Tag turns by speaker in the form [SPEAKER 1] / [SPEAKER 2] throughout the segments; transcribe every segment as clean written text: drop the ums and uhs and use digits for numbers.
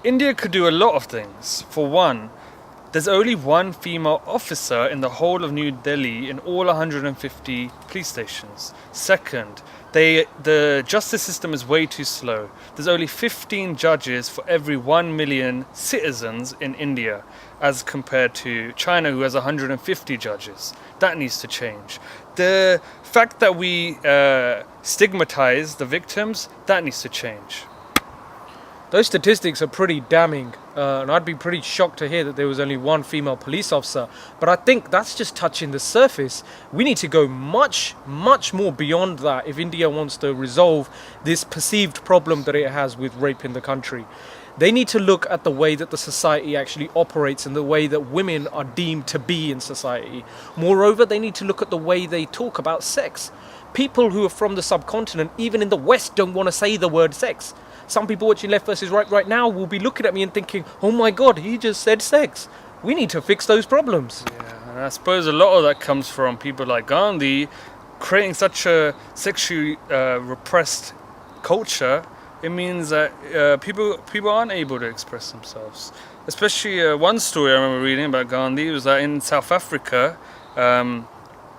[SPEAKER 1] India could do a lot of things. For one, there's only one female officer in the whole of New Delhi in all 150 police stations. Second, the justice system is way too slow. There's only 15 judges for every 1 million citizens in India, as compared to China, who has 150 judges. That needs to change. The fact that we stigmatize the victims, that needs to change.
[SPEAKER 2] Those statistics are pretty damning, and I'd be pretty shocked to hear that there was only one female police officer. But I think that's just touching the surface. We need to go much, much more beyond that if India wants to resolve this perceived problem that it has with rape in the country. They need to look at the way that the society actually operates and the way that women are deemed to be in society. Moreover, they need to look at the way they talk about sex. People who are from the subcontinent, even in the West, don't want to say the word sex. Some people watching Left versus Right now will be looking at me and thinking, oh my God, he just said sex. We need to fix those problems.
[SPEAKER 1] Yeah, and I suppose a lot of that comes from people like Gandhi creating such a sexually repressed culture. It means that people aren't able to express themselves. Especially one story I remember reading about Gandhi was that in South Africa,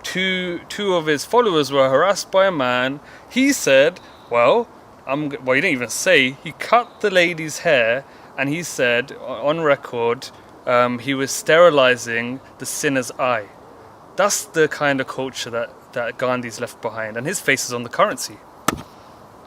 [SPEAKER 1] two of his followers were harassed by a man. He said, he didn't even say, he cut the lady's hair, and he said on record he was sterilizing the sinner's eye. That's the kind of culture that Gandhi's left behind, and his face is on the currency.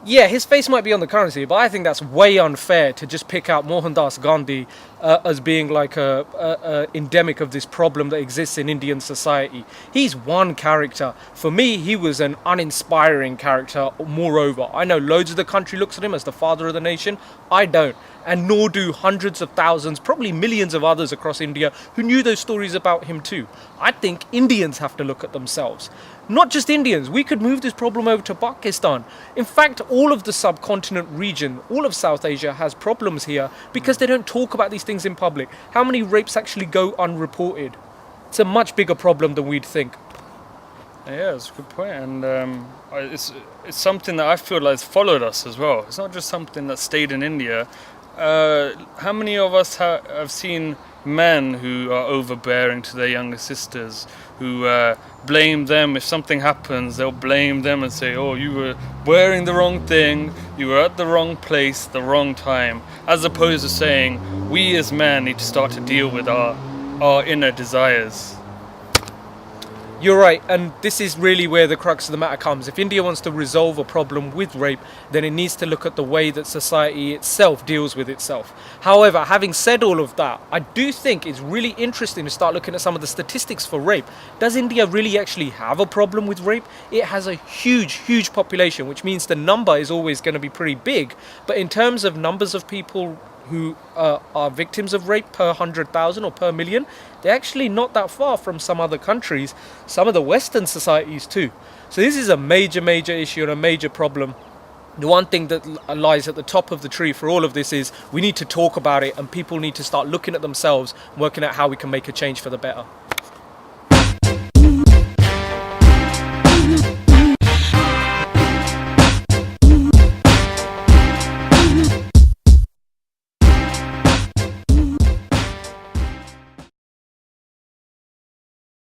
[SPEAKER 2] Yeah, his face might be on the currency, but I think that's way unfair to just pick out Mohandas Gandhi as being like a endemic of this problem that exists in Indian society. He's one character. For me, he was an uninspiring character. Moreover, I know loads of the country looks at him as the father of the nation. I don't. And nor do hundreds of thousands, probably millions of others across India who knew those stories about him too. I think Indians have to look at themselves. Not just Indians, we could move this problem over to Pakistan. In fact, all of the subcontinent region, all of South Asia has problems here because they don't talk about these things in public. How many rapes actually go unreported? It's a much bigger problem than we'd think.
[SPEAKER 1] Yeah, that's a good point. And it's something that I feel like has followed us as well. It's not just something that stayed in India. How many of us have seen men who are overbearing to their younger sisters, who blame them if something happens? They'll blame them and say, oh, you were wearing the wrong thing, you were at the wrong place, the wrong time, as opposed to saying, we as men need to start to deal with our inner desires.
[SPEAKER 2] You're right, and this is really where the crux of the matter comes. If India wants to resolve a problem with rape, then it needs to look at the way that society itself deals with itself. However, having said all of that, I do think it's really interesting to start looking at some of the statistics for rape. Does India really actually have a problem with rape? It has a huge, huge population, which means the number is always going to be pretty big. But in terms of numbers of people who are victims of rape per 100,000 or per million, they're actually not that far from some other countries, some of the Western societies too. So this is a major, major issue and a major problem. The one thing that lies at the top of the tree for all of this is we need to talk about it, and people need to start looking at themselves, working out how we can make a change for the better.